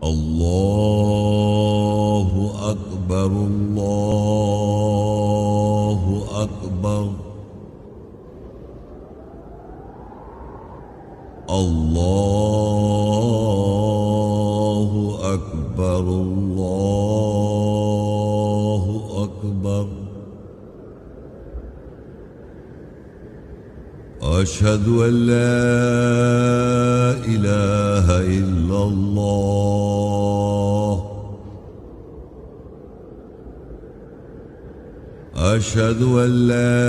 الله أكبر الله أكبر الله أكبر الله أكبر أشهد أن لا إله إلا الله أشهد أن لا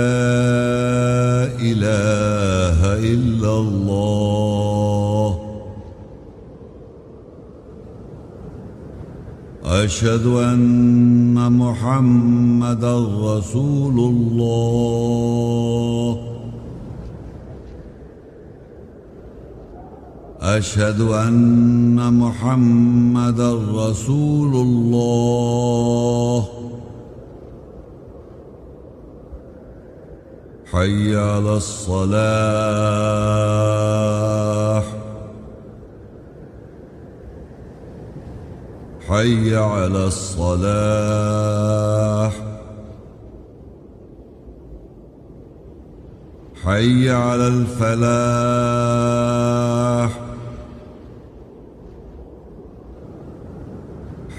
إله إلا الله أشهد أن محمدا رسول الله أشهد أن محمدا رسول الله حي على الصلاة حي على الصلاة حي على الفلاح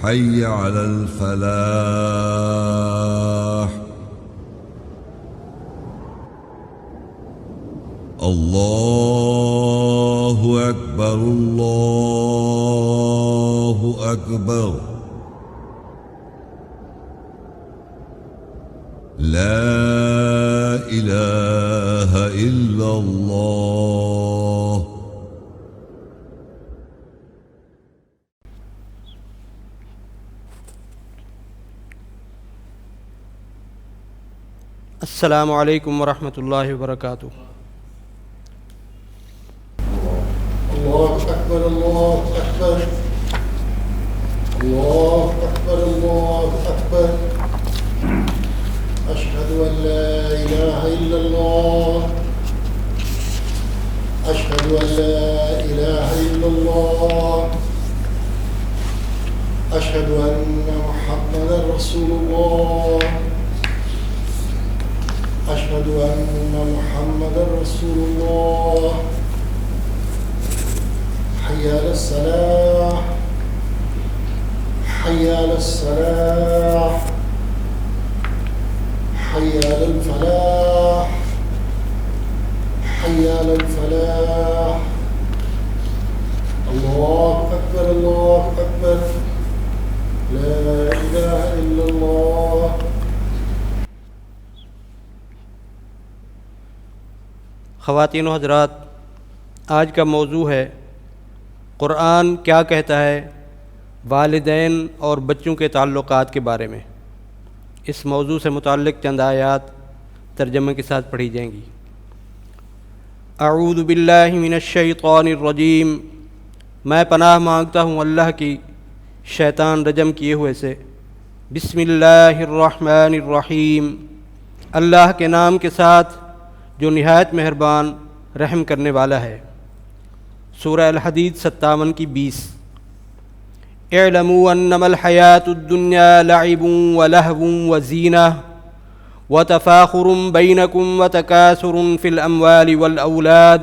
حي على الفلاح الله أكبر الله أكبر لا إله إلا الله السلام علیکم ورحمۃ اللہ وبرکاتہ۔ الله أكبر الله أكبر الله أكبر الله أكبر أشهد أن لا إله إلا الله أشهد أن لا إله إلا الله أشهد أن محمدا رسول الله أشهد أن محمدا رسول الله حي على الصلاة حي على الصلاة حي على الفلاح حي على الفلاح الله أكبر الله أكبر لا إله إلا الله۔ خواتین و حضرات، آج کا موضوع ہے قرآن کیا کہتا ہے والدین اور بچوں کے تعلقات کے بارے میں۔ اس موضوع سے متعلق چند آیات ترجمے کے ساتھ پڑھی جائیں گی۔ اعوذ باللہ من الشیطان الرجیم، میں پناہ مانگتا ہوں اللہ کی شیطان رجم کیے ہوئے سے۔ بسم اللہ الرحمن الرحیم، اللہ کے نام کے ساتھ جو نہایت مہربان رحم کرنے والا ہے۔ سورہ الحدید 57 کی 20۔ اعلموا انما الحیاۃ الدنیا لعب ولہو وزینہ وتفاخر بینکم وتکاثر فی الاموال والاولاد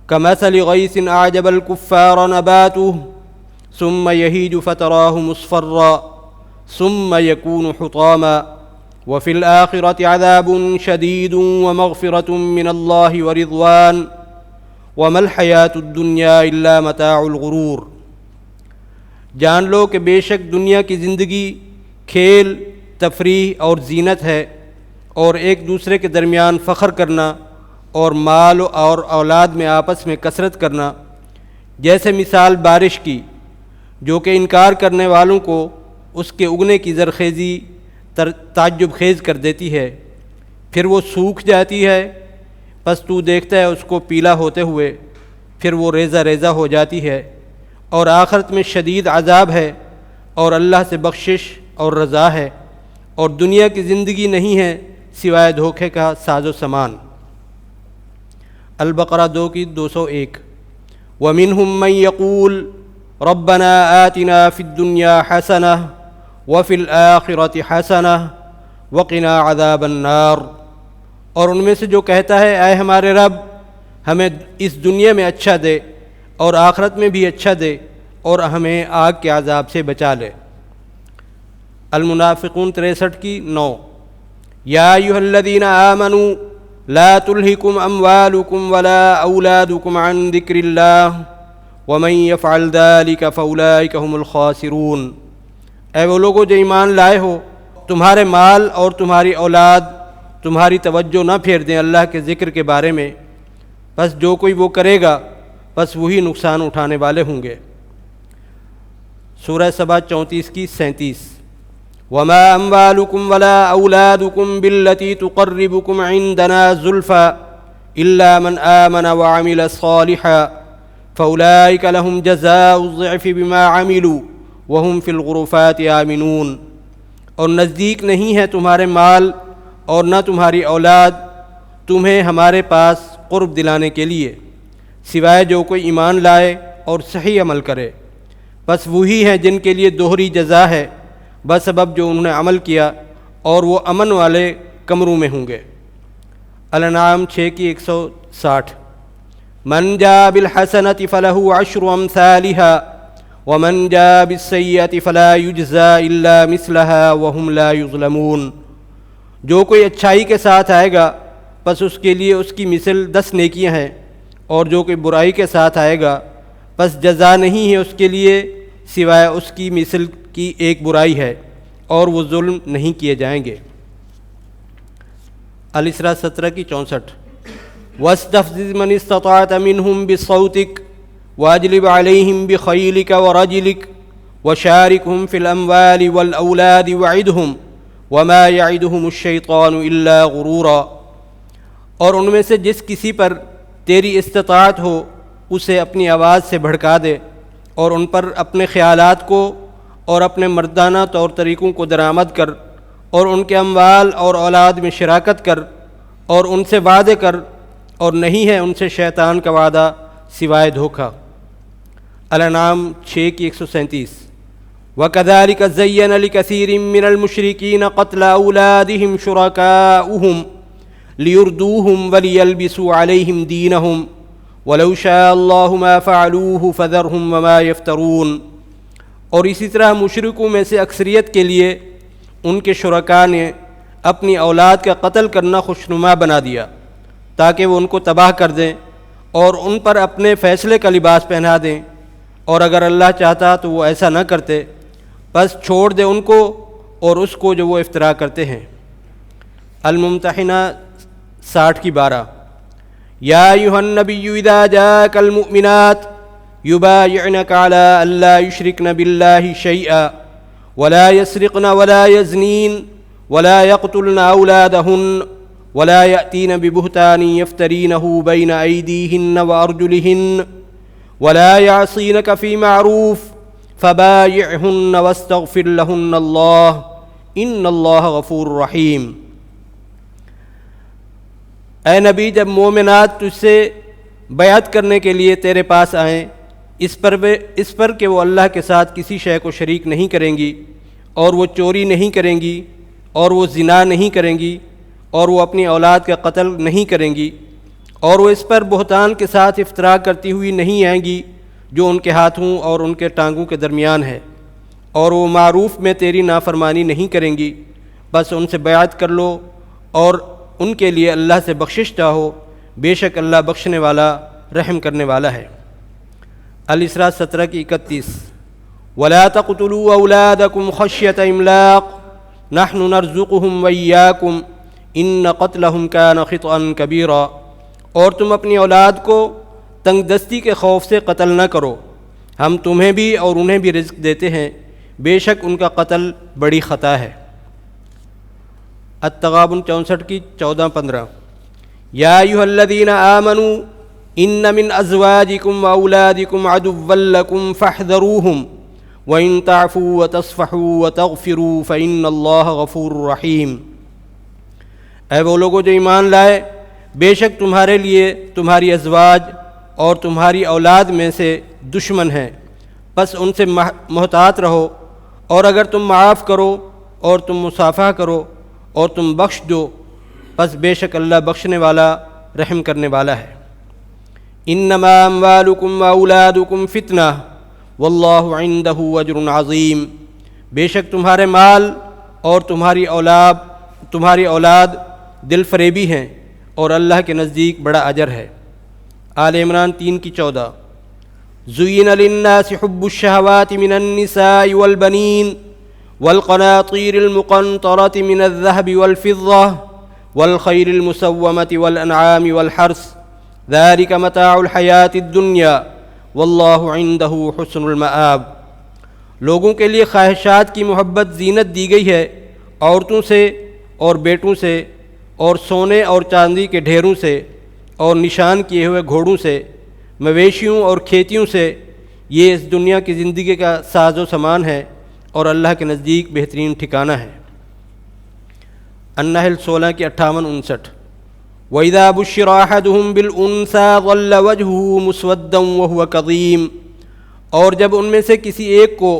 کمثل غیث اعجب الکفار نباتہ ثم یہیج فتراہ مصفرا ثم یکون حطاما وفی الآخرۃ عذاب شدید ومغفرۃ من اللہ ورضوان وما الحیاۃ الدنیا الا متاع الغرور۔ جان لو کہ بے شک دنیا کی زندگی کھیل، تفریح اور زینت ہے، اور ایک دوسرے کے درمیان فخر کرنا اور مال اور اولاد میں آپس میں کثرت کرنا، جیسے مثال بارش کی جو کہ انکار کرنے والوں کو اس کے اگنے کی زرخیزی تعجب خیز کر دیتی ہے، پھر وہ سوکھ جاتی ہے، پس تو دیکھتا ہے اس کو پیلا ہوتے ہوئے، پھر وہ ریزہ ریزہ ہو جاتی ہے، اور آخرت میں شدید عذاب ہے، اور اللہ سے بخشش اور رضا ہے، اور دنیا کی زندگی نہیں ہے سوائے دھوکے کا ساز و سامان۔ البقرہ 2 کی 201۔ وَمِنْهُمْ مَنْ يَقُولُ، ربنا آتنا فی الدنیا حسنہ وفی الآخرۃ حسنہ وقنا عذاب النار۔ اور ان میں سے جو کہتا ہے اے ہمارے رب ہمیں اس دنیا میں اچھا دے اور آخرت میں بھی اچھا دے اور ہمیں آگ کے عذاب سے بچا لے۔ المنافقون 63 کی 9۔ یا ایھا الذین آمنوا لا تلہکم اموالکم ولا اولادکم عن ذکر اللہ ومن یفعل ذلک فاولئک هم الخاسرون۔ اے وہ لوگوں جو ایمان لائے ہو، تمہارے مال اور تمہاری اولاد تمہاری توجہ نہ پھیر دیں اللہ کے ذکر کے بارے میں، بس جو کوئی وہ کرے گا بس وہی نقصان اٹھانے والے ہوں گے۔ سورہ سبا 34 کی 37۔ وما اموالکم ولا اولادکم بالتی تقربکم عندنا زلفا الا من آمن وعمل صالحا فاولئک لهم جزاء الضعف بما عملوا وهم في الغرفات آمنون۔ اور نزدیک نہیں ہے تمہارے مال اور نہ تمہاری اولاد تمہیں ہمارے پاس قرب دلانے کے لیے، سوائے جو کوئی ایمان لائے اور صحیح عمل کرے، بس وہی ہیں جن کے لیے دوہری جزا ہے بسبب جو انہوں نے عمل کیا، اور وہ امن والے کمروں میں ہوں گے۔ الانعام 6 کی 160۔ من جاء بالحسنۃ فلہ عشر امثالها ومن جاء بالسیئۃ فلا یجزى الا مثلها وهم لا یظلمون۔ جو کوئی اچھائی کے ساتھ آئے گا بس اس کے لیے اس کی مثل 10 نیکیاں ہیں، اور جو کوئی برائی کے ساتھ آئے گا بس جزا نہیں ہے اس کے لیے سوائے اس کی مثل کی ایک برائی ہے، اور وہ ظلم نہیں کیے جائیں گے۔ الاسراء 17 کی 64۔ واستفزز من استطعت منهم بصوتك واجلب عليهم بخيلك ورجلك وشاركهم في الأموال والأولاد وعدهم وما يعدهم الشيطان إلا غرورا۔ اور ان میں سے جس کسی پر تیری استطاعت ہو اسے اپنی آواز سے بھڑکا دے، اور ان پر اپنے خیالات کو اور اپنے مردانہ طور طریقوں کو درآمد کر، اور ان کے اموال اور اولاد میں شراکت کر، اور ان سے وعدے کر، اور نہیں ہے ان سے شیطان کا وعدہ سوائے دھوکہ۔ الانعام 6 کی 137۔ وَكَذَلِكَ زَيَّنَ لِكَثِيرٍ مِّنَ الْمُشْرِكِينَ قَتْلَ أَوْلَادِهِمْ شُرَكَاؤُهُمْ لِيُرْدُوهُمْ وَلِيَلْبِسُوا عَلَيْهِمْ دِينَهُمْ وَلَوْ شَاءَ اللَّهُ مَا فَعَلُوهُ فَذَرْهُمْ وَمَا يَفْتَرُونَ۔ اور اسی طرح مشرکوں میں سے اکثریت کے لیے ان کے شرکاء نے اپنی اولاد کا قتل کرنا خوشنما بنا دیا تاکہ وہ ان کو تباہ کر دیں اور ان پر اپنے فیصلے کا لباس پہنا دیں، اور اگر اللہ چاہتا تو وہ ایسا نہ کرتے، بس چھوڑ دے ان کو اور اس کو جو وہ افترا کرتے ہیں۔ الممتحنہ 60 کی 12۔ یا ایھا النبی اذا جاءک المؤمنات یبایعنک علی الا یشرکن باللہ شیئا ولا یسرقن ولا یزنین ولا یقتلن اولادہن ولا یأتین ببہتان یفترینہ بین ایدیہن وارجلہن ولا یعصینک فی معروف فبایعہن واستغفر لہن اللہ ان اللہ غفور رحیم۔ اے نبی، جب مومنات تجھ سے بیعت کرنے کے لیے تیرے پاس آئیں اس پر کہ وہ اللہ کے ساتھ کسی شے کو شریک نہیں کریں گی، اور وہ چوری نہیں کریں گی، اور وہ زنا نہیں کریں گی، اور وہ اپنی اولاد کا قتل نہیں کریں گی، اور وہ اس پر بہتان کے ساتھ افترا کرتی ہوئی نہیں آئیں گی جو ان کے ہاتھوں اور ان کے ٹانگوں کے درمیان ہے، اور وہ معروف میں تیری نافرمانی نہیں کریں گی، بس ان سے بیعت کر لو اور ان کے لیے اللہ سے بخشش چاہو، بے شک اللہ بخشنے والا رحم کرنے والا ہے۔ الاسراء 17 کی 31۔ وَلَا تَقْتُلُوا أَوْلَادَكُمْ خَشْيَةَ إِمْلَاقٍ نَحْنُ نَرْزُقُهُمْ وَإِيَّاكُمْ إِنَّ قَتْلَهُمْ كَانَ خِطْئًا كَبِيرًا۔ اور تم اپنی اولاد کو تنگ دستی کے خوف سے قتل نہ کرو، ہم تمہیں بھی اور انہیں بھی رزق دیتے ہیں، بے شک ان کا قتل بڑی خطا ہے۔ التغابن 64 کی 14-15۔ یا ایھا الذین آمنوا ان من ازواجکم واولادکم عدوا لکم فاحذروہم وان تعفوا وتصفحوا وتغفروا فان اللہ غفور رحیم۔ اے وہ لوگوں جو ایمان لائے، بے شک تمہارے لیے تمہاری ازواج اور تمہاری اولاد میں سے دشمن ہیں، بس ان سے محتاط رہو، اور اگر تم معاف کرو اور تم مصافحہ کرو اور تم بخش دو، پس بے شک اللہ بخشنے والا رحم کرنے والا ہے۔ انما اموالکم واولادکم فتنہ واللہ عندہ اجر عظیم، بے شک تمہارے مال اور تمہاری اولاد دل فریبی ہیں اور اللہ کے نزدیک بڑا اجر ہے۔ آل عمران 3:14۔ زُيِّنَ لِلنَّاسِ حُبُّ الشَّهَوَاتِ مِنَ النِّسَاءِ وَالْبَنِينَ وَالْقَنَاطِيرِ الْمُقَنطَرَةِ مِنَ الذَّهَبِ وَالْفِضَّةِ وَالْخَيْلِ الْمُسَوَّمَةِ وَالْأَنْعَامِ وَالْحَرْثِ ذَلِكَ مَتَاعُ الْحَيَاةِ الدُّنْيَا وَاللَّهُ عِندَهُ حُسْنُ الْمَآبِ۔ لوگوں کے لیے خواہشات کی محبت زینت دی گئی ہے، عورتوں سے اور بیٹوں سے اور سونے اور چاندی کے ڈھیروں سے اور نشان کیے ہوئے گھوڑوں سے، مویشیوں اور کھیتیوں سے، یہ اس دنیا کی زندگی کا ساز و سامان ہے اور اللہ کے نزدیک بہترین ٹھکانہ ہے۔ النحل 16:58-59۔ وَإِذَا بُشِّرَ أَحَدُهُم بِالْأُنثَىٰ ظَلَّ وَجْهُهُ مُسْوَدًّا وَهُوَ كَظِيمٌ، اور جب ان میں سے کسی ایک کو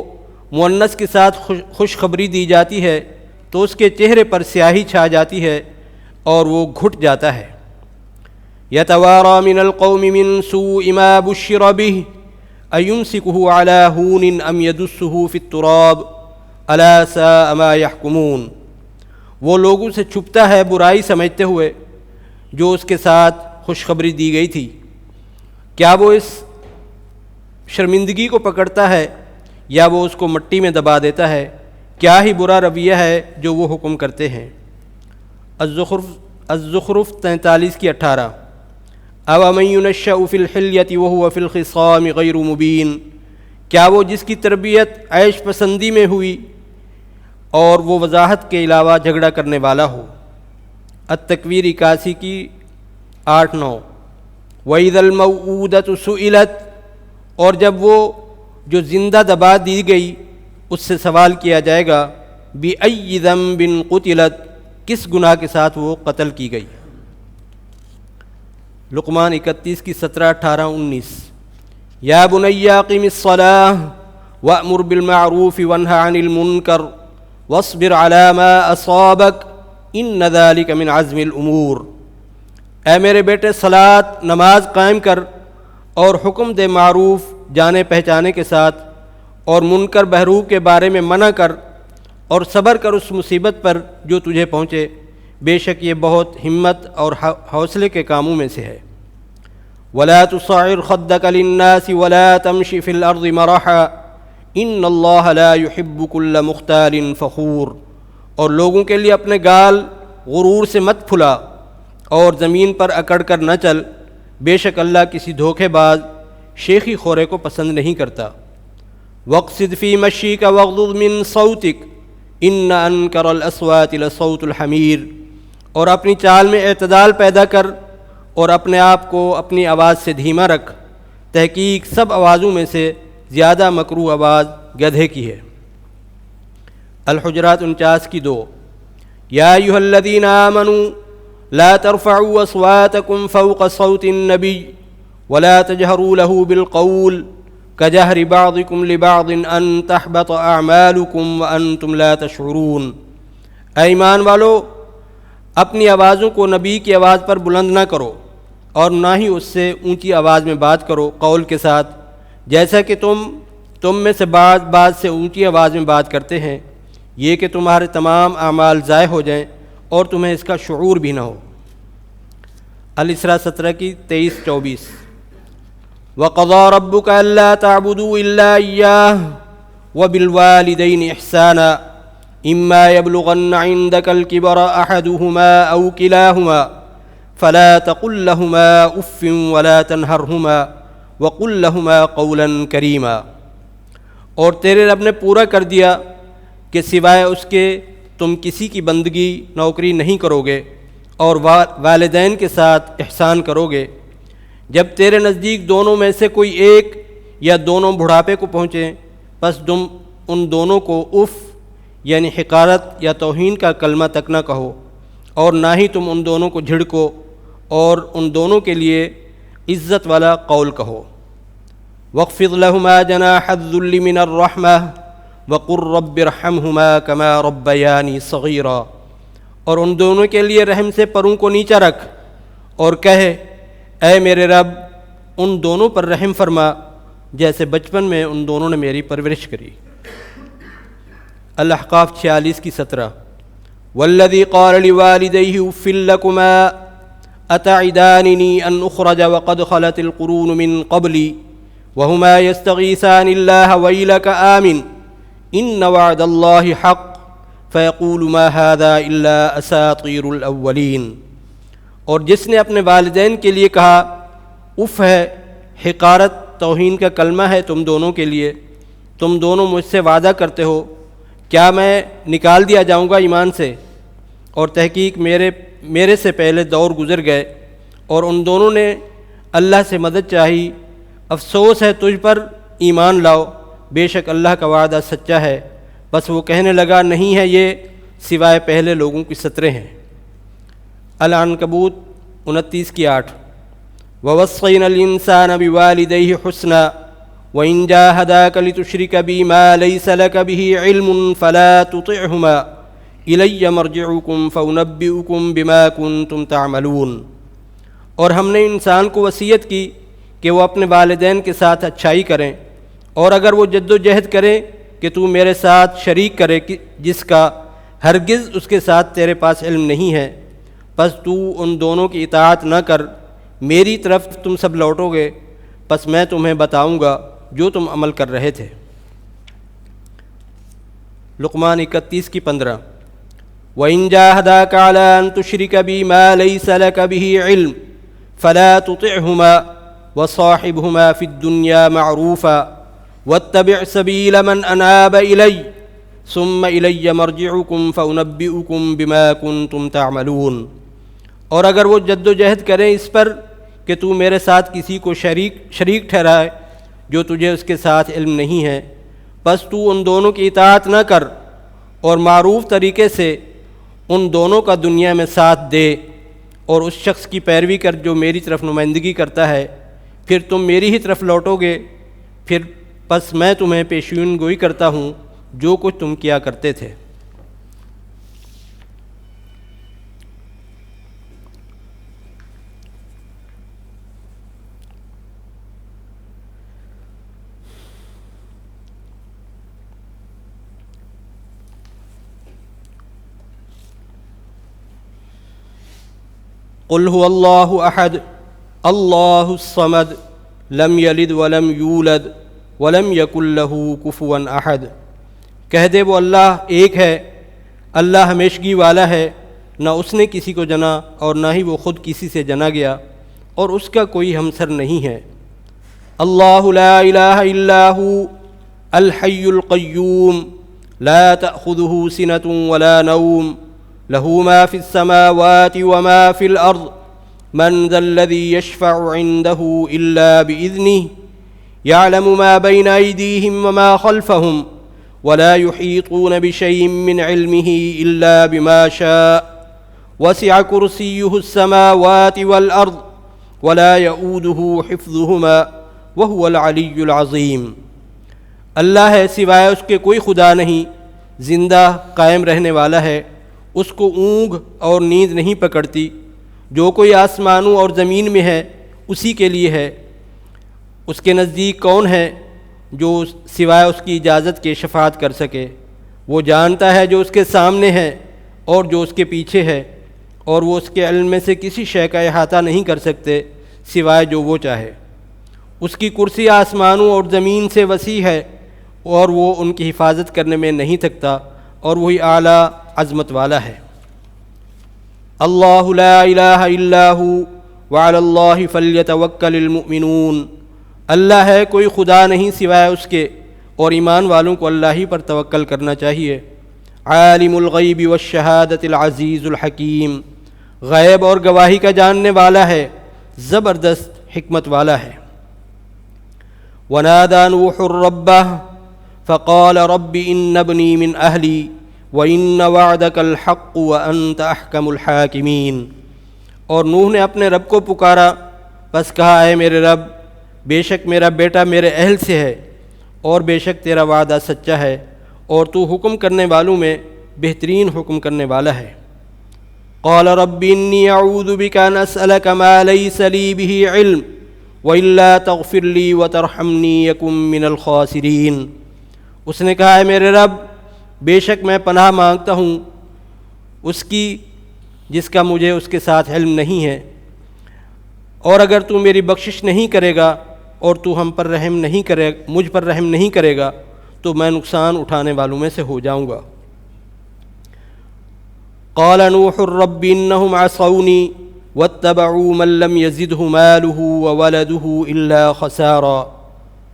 مؤنث کے ساتھ خوشخبری دی جاتی ہے تو اس کے چہرے پر سیاہی چھا جاتی ہے اور وہ گھٹ جاتا ہے۔ يَتَوَارَىٰ مِنَ الْقَوْمِ مِنْ سُوءِ مَا بُشِّرَ بِهِ أَيُمْسِكُهُ عَلَىٰ هُونٍ أَمْ يَدُسُّهُ فِي التُّرَابِ أَلَا سَاءَ مَا يَحْكُمُونَ، وہ لوگوں سے چھپتا ہے برائی سمجھتے ہوئے جو اس کے ساتھ خوشخبری دی گئی تھی، کیا وہ اس شرمندگی کو پکڑتا ہے یا وہ اس کو مٹی میں دبا دیتا ہے؟ کیا ہی برا رویہ ہے جو وہ حکم کرتے ہیں۔ الزخرف 43:18۔ أَوَمَن يُنَشَّأُ فِي الْحِلْيَةِ وَهُوَ فِي الْخِصَامِ غَيْرُ مُبِينٍ، کیا وہ جس کی تربیت عیش پسندی میں ہوئی اور وہ وضاحت کے علاوہ جھگڑا کرنے والا ہو۔ التکویر 81:8-9۔ وَإِذَا الْمَوْءُودَةُ سُئِلَتْ، اور جب وہ جو زندہ دبا دی گئی اس سے سوال کیا جائے گا، بِأَيِّ ذَنبٍ قُتِلَتْ، کس گناہ کے ساتھ وہ قتل کی گئی۔ لقمان 31:17-18-19۔ یا بنی اقم الصلاة وأمر بالمعروف وانہ عن المنکر واصبر علی ما اصابک ان ذلک من عزم الامور، اے میرے بیٹے صلاۃ نماز قائم کر اور حکم دے معروف جانے پہچانے کے ساتھ، اور منکر بحروب کے بارے میں منع کر، اور صبر کر اس مصیبت پر جو تجھے پہنچے، بے شک یہ بہت ہمت اور حوصلے کے کاموں میں سے ہے۔ وَلَا تُصَعِّرْ خَدَّكَ لِلنَّاسِ وَلَا تَمْشِ فِي الْأَرْضِ مَرَحًا إِنَّ اللَّهَ لَا يُحِبُّ كُلَّ مُخْتَالٍ فَخُورٍ، اور لوگوں کے لیے اپنے گال غرور سے مت پھلا اور زمین پر اکڑ کر نہ چل، بے شک اللہ کسی دھوکے باز شیخی خورے کو پسند نہیں کرتا۔ وَاقْصِدْ فِي مَشْيِكَ وَاغْضُضْ مِنْ صَوْتِكَ إِنَّ أَنْكَرَ الْأَصْوَاتِ لَصَوْتُ الْحَمِيرِ، اور اپنی چال میں اعتدال پیدا کر اور اپنے آپ کو اپنی آواز سے دھیما رکھ، تحقیق سب آوازوں میں سے زیادہ مکروہ آواز گدھے کی ہے۔ الحجرات 49:2۔ یا ایھا الذین آمنوا لا ترفعوا اصواتکم فوق صوت النبی ولا تجہروا له بالقول کجہر بعضکم لبعض ان تحبط اعمالکم وانتم لا تشعرون، اے ایمان والو اپنی آوازوں کو نبی کی آواز پر بلند نہ کرو اور نہ ہی اس سے اونچی آواز میں بات کرو قول کے ساتھ، جیسا کہ تم میں سے بعض سے اونچی آواز میں بات کرتے ہیں، یہ کہ تمہارے تمام اعمال ضائع ہو جائیں اور تمہیں اس کا شعور بھی نہ ہو۔ الاسراء 17:23-24۔ وَقَضَىٰ رَبُّكَ أَلَّا تَعْبُدُوا إِلَّا إِيَّاهُ وَبِالْوَالِدَيْنِ إِحْسَانًا إِمَّا يَبْلُغَنَّ عِندَكَ الْكِبَرَ أَحَدُهُمَا أَوْ كِلَاهُمَا فَلَا تَقُل لَّهُمَا أُفٍّ وَلَا تَنْهَرْهُمَا وَقُل لَّهُمَا قَوْلًا كَرِيمًا، اور تیرے رب نے پورا کر دیا کہ سوائے اس کے تم کسی کی بندگی نوکری نہیں کرو گے اور والدین کے ساتھ احسان کرو گے، جب تیرے نزدیک دونوں میں سے کوئی ایک یا دونوں بڑھاپے کو پہنچیں، پس تم ان دونوں کو اف یعنی حقارت یا توہین کا کلمہ تک نہ کہو، اور نہ ہی تم ان دونوں کو جھڑکو اور ان دونوں کے لیے عزت والا قول کہو۔ واخفض لهما جناح الذل من الرحمة وقل رب ارحمهما كما ربياني صغيرا، اور ان دونوں کے لیے رحم سے پروں کو نیچا رکھ اور کہے اے میرے رب ان دونوں پر رحم فرما جیسے بچپن میں ان دونوں نے میری پرورش کری۔ الاحقاف 46:17 والذی قال لوالدیہ اف لکما اتعداننی ان اخرج وقد خلت القرون من قبلی وہما یستغیثان اللہ ویلک آمن ان وعد اللہ حق فیقول ما هذا الا اساطیر الاولین، اور جس نے اپنے والدین کے لیے کہا اف ہے، حقارت توہین کا کلمہ ہے تم دونوں کے لیے، تم دونوں مجھ سے وعدہ کرتے ہو کیا میں نکال دیا جاؤں گا ایمان سے، اور تحقیق میرے سے پہلے دور گزر گئے اور ان دونوں نے اللہ سے مدد چاہی، افسوس ہے تجھ پر، ایمان لاؤ، بے شک اللہ کا وعدہ سچا ہے۔ بس وہ کہنے لگا نہیں ہے یہ سوائے پہلے لوگوں کی سطریں ہیں۔ العنکبوت 29:8 ووصینا الانسان بوالدیہ حسنا وإن جاهداك لتشرك بي ما ليس لك به علم فلا تطعهما إلي مرجعكم فأنبئكم بما كنتم تعملون، اور ہم نے انسان کو وصیت کی کہ وہ اپنے والدین کے ساتھ اچھائی کریں، اور اگر وہ جد و جہد کریں کہ تو میرے ساتھ شریک کرے جس کا ہرگز اس کے ساتھ تیرے پاس علم نہیں ہے، پس تو ان دونوں کی اطاعت نہ کر، میری طرف تم سب لوٹو گے، پس میں تمہیں بتاؤں گا جو تم عمل کر رہے تھے۔ لقمان 31:15 وَإِن جَاهَدَاكَ عَلَىٰ أَن تُشْرِكَ بِي مَا لَيْسَ لَكَ بِهِ عِلْمٌ فَلَا تُطِعْهُمَا وَصَاحِبْهُمَا فِي الدُّنْيَا مَعْرُوفًا وَاتَّبِعْ سَبِيلَ مَنْ أَنَابَ إِلَيَّ ثُمَّ إِلَيَّ مَرْجِعُكُمْ فَأُنَبِّئُكُمْ بِمَا كُنتُمْ تَعْمَلُونَ، اور اگر وہ جد و جہد کریں اس پر کہ تو میرے ساتھ کسی کو شریک ٹھہرائے جو تجھے اس کے ساتھ علم نہیں ہے، پس تو ان دونوں کی اطاعت نہ کر اور معروف طریقے سے ان دونوں کا دنیا میں ساتھ دے، اور اس شخص کی پیروی کر جو میری طرف نمائندگی کرتا ہے، پھر تم میری ہی طرف لوٹو گے، پھر پس میں تمہیں پیشین گوئی کرتا ہوں جو کچھ تم کیا کرتے تھے۔ قل هو اللہ احد اللہ الصمد لم یلد ولم یولد ولم یکن لہ کفوا احد، کہہ دے وہ اللہ ایک ہے، اللہ ہمیشگی والا ہے، نہ اس نے کسی کو جنا اور نہ ہی وہ خود کسی سے جنا گیا، اور اس کا کوئی ہمسر نہیں ہے۔ اللہ لا الہ الا هو الحی القیوم لا تأخذہ سنۃ ولا نوم له ما في السماوات وما في الأرض من ذا الذي يشفع عنده إلا بإذنه يعلم ما بين أيديهم وما خلفهم ولا يحيطون بشيء من علمه إلا بما شاء وسع كرسيه السماوات والأرض ولا يؤوده حفظهما وهو العلي العظيم، اللہ ہے سوائے اس کے کوئی خدا نہیں، زندہ قائم رہنے والا ہے، اس کو اونگ اور نیند نہیں پکڑتی، جو کوئی آسمانوں اور زمین میں ہے اسی کے لیے ہے، اس کے نزدیک کون ہے جو سوائے اس کی اجازت کے شفاعت کر سکے، وہ جانتا ہے جو اس کے سامنے ہے اور جو اس کے پیچھے ہے، اور وہ اس کے علم میں سے کسی شے کا احاطہ نہیں کر سکتے سوائے جو وہ چاہے، اس کی کرسی آسمانوں اور زمین سے وسیع ہے اور وہ ان کی حفاظت کرنے میں نہیں تھکتا، اور وہی اعلیٰ عظمت والا ہے۔ اللہ لا الہ الا ہو وعلی اللہ فلیتوکل المؤمنون، اللہ ہے کوئی خدا نہیں سوائے اس کے، اور ایمان والوں کو اللہ ہی پر توکل کرنا چاہیے۔ عالم الغیب والشہادۃ العزیز الحکیم، غیب اور گواہی کا جاننے والا ہے، زبردست حکمت والا ہے۔ ونادى نوح ربه فقال رب إن ابني من أهلي وَإِنَّ وَعْدَكَ الْحَقُّ وَأَنْتَ أَحْكَمُ الْحَاكِمِينَ، اور نوح نے اپنے رب کو پکارا، پس کہا اے میرے رب، بے شک میرا بیٹا میرے اہل سے ہے اور بے شک تیرا وعدہ سچا ہے اور تو حکم کرنے والوں میں بہترین حکم کرنے والا ہے۔ قال رب انی اعوذ بک ان اسألک ما لیس لی بہ علم وإلا تغفر لی وترحمنی یکن من الخاسرین۔ اس نے کہا، اے میرے رب، بے شک میں پناہ مانگتا ہوں اس کی جس کا مجھے اس کے ساتھ علم نہیں ہے، اور اگر تو میری بخشش نہیں کرے گا اور تو مجھ پر رحم نہیں کرے گا تو میں نقصان اٹھانے والوں میں سے ہو جاؤں گا۔ قال نوح رب انہم عصونی واتبعوا من لم یزدہ مالہ وولدہ الا خسارا۔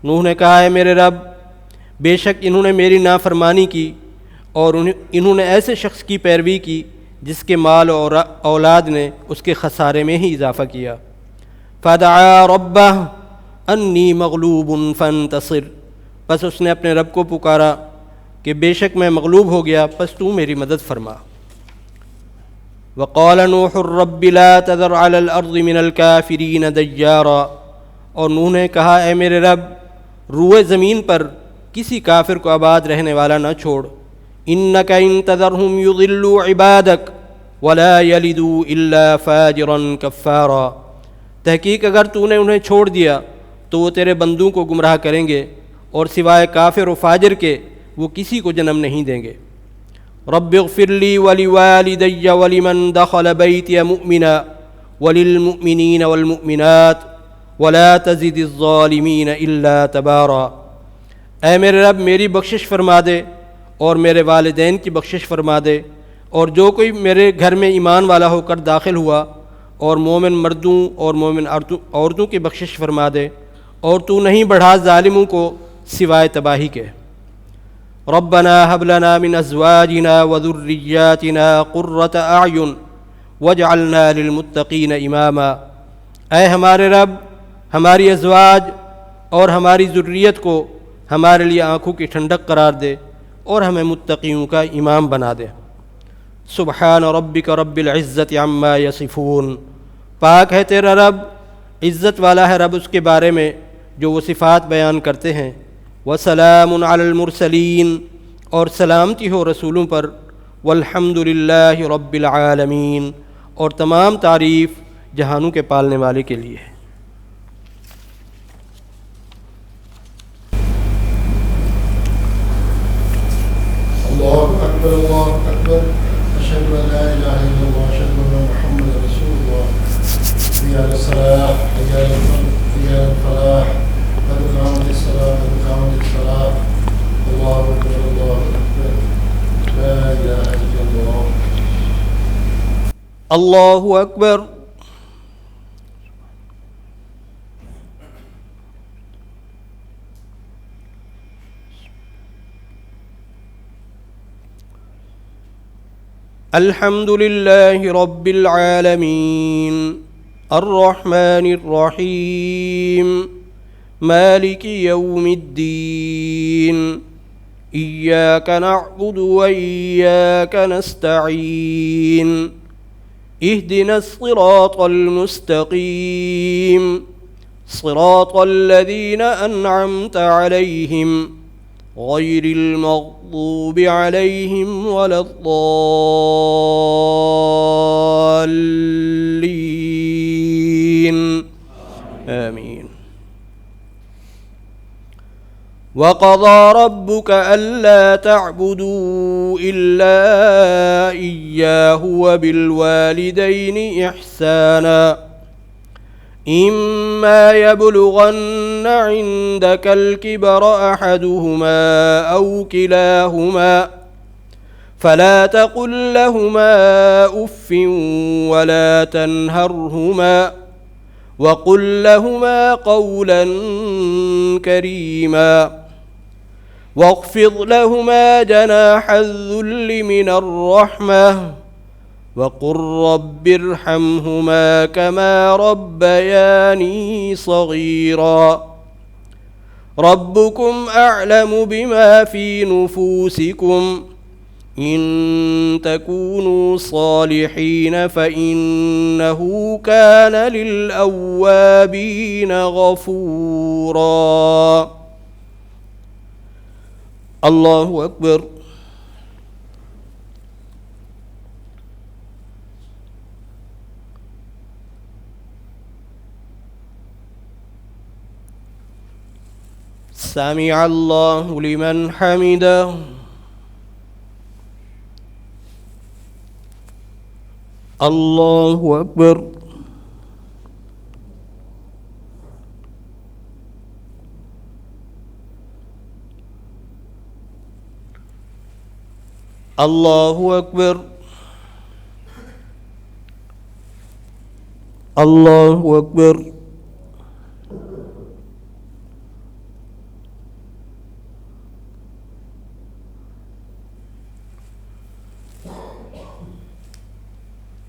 نوح نے کہا، ہے میرے رب، بے شک انہوں نے میری نافرمانی کی اور انہوں نے ایسے شخص کی پیروی کی جس کے مال اور اولاد نے اس کے خسارے میں ہی اضافہ کیا۔ فدعا ربہ انی مغلوب فانتصر، پس اس نے اپنے رب کو پکارا کہ بے شک میں مغلوب ہو گیا، پس تو میری مدد فرما۔ وقال نوح رب لا تذر علی الارض من الکافرین دیارا، اور نوح نے کہا، اے میرے رب، روئے زمین پر کسی کافر کو آباد رہنے والا نہ چھوڑ۔ انک ان تذرہم یضلوا عبادک ولا یلدوا الا فاجرا کفارا، تحقیق اگر تو نے انہیں چھوڑ دیا تو وہ تیرے بندوں کو گمراہ کریں گے اور سوائے کافر و فاجر کے وہ کسی کو جنم نہیں دیں گے۔ رب اغفر لی ولوالدی ولمن دخل بیتی مؤمنا وللمؤمنین والمؤمنات ولا تزد الظالمین الا تبارا۔ اے میرے رب، میری بخشش فرما دے اور میرے والدین کی بخشش فرما دے، اور جو کوئی میرے گھر میں ایمان والا ہو کر داخل ہوا، اور مومن مردوں اور مومن عورتوں کی بخشش فرما دے، اور تو نہیں بڑھا ظالموں کو سوائے تباہی کے۔ ربنا هب لنا من ازواجنا وذرياتنا قرة اعین واجعلنا للمتقین اماما۔ اے ہمارے رب، ہماری ازواج اور ہماری ذریت کو ہمارے لیے آنکھوں کی ٹھنڈک قرار دے اور ہمیں متقیوں کا امام بنا دے۔ سبحان ربک رب العزت عما یصفون، پاک ہے تیرا رب، عزت والا ہے رب اس کے بارے میں جو وہ صفات بیان کرتے ہیں۔ وسلام علی المرسلین، اور سلامتی ہو رسولوں پر۔ والحمد للہ رب العالمین، اور تمام تعریف جہانوں کے پالنے والے کے لیے ہے۔ اللہ اکبر اللہ اکبر، اشہد ان لا الہ الا اللہ، اشہد ان محمد رسول اللہ۔ حی علی الصلاۃ، حی علی الفلاح، حی علی الفلاح، قد قامت الصلاۃ، قد قامت الصلاۃ۔ اللہ اکبر اللہ اکبر، لا الہ الا اللہ۔ اللہ اکبر۔ الحمد للہ رب العالمین، الرحمن الرحیم، مالک یوم الدین، ایاک نعبد و ایاک نستعین، اہدنا الصراط المستقیم، صراط الذین انعمت علیہم غیر المغضوب علیہم ولا الضالین، آمین۔ وقضى ربك ألا تعبدوا إلا إياه وبالوالدين إحسانا إما يبلغن عندك الكبر أحدهما أو كلاهما فلا تقل لهما أف ولا تنهرهما وقل لهما قولا كريما واخفض لهما جناح الذل من الرحمة وقل رب ارحمهما كما ربياني صغيرا ربكم أعلم بما في نفوسكم إن تكونوا صالحين فإنه كان للأوابين غفورا. الله أكبر. سمع الله لمن حمده. الله أكبر. الله أكبر. الله أكبر.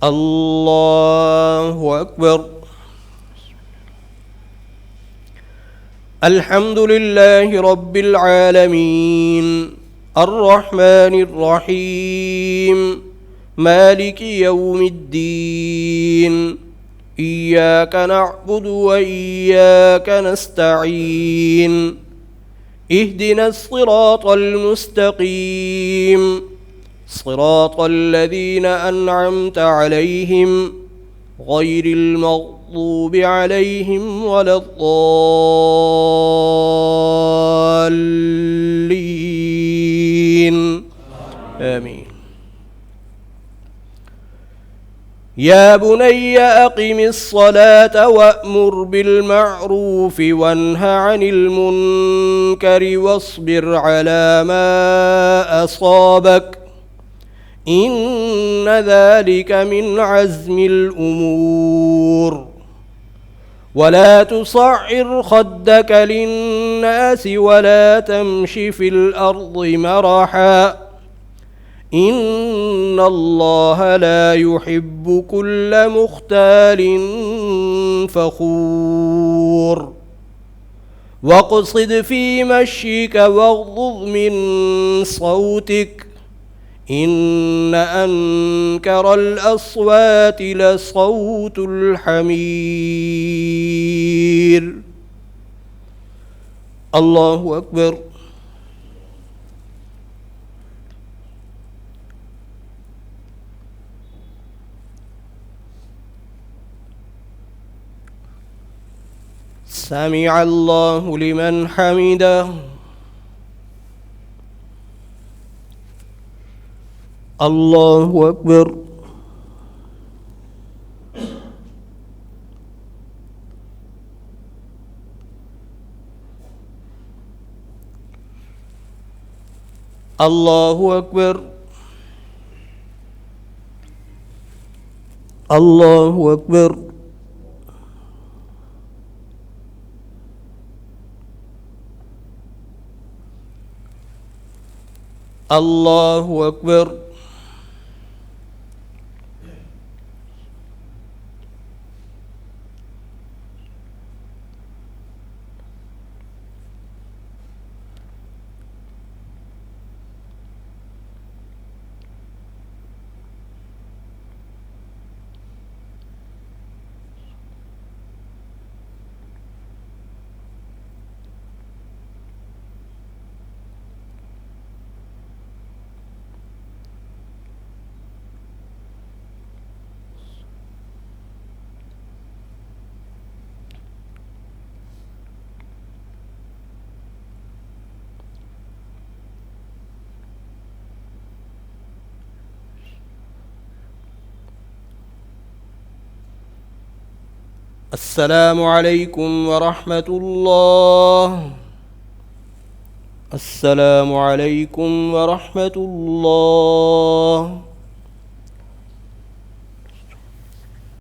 الله أكبر. الحمد لله رب العالمين الرحمن الرحيم مالك يوم الدين إياك نعبد وإياك نستعين اهدنا الصراط المستقيم صراط الذين أنعمت عليهم غير المغضوب عليهم ولا الضالين آمين. يا بني أقم الصلاة وأمر بالمعروف وانه عن المنكر واصبر على ما أصابك إن ذلك من عزم الأمور. ولا تصعر خدك للناس ولا تمش في الأرض مرحا إن الله لا يحب كل مختال فخور. واقصد في مشيك واغضض من صوتك إن أنكر الأصوات لصوت الحمير. الله أكبر. سمع الله لمن حمده. الله أكبر. الله أكبر. الله أكبر. الله أكبر. السلام عليكم ورحمة الله. السلام عليكم ورحمة الله.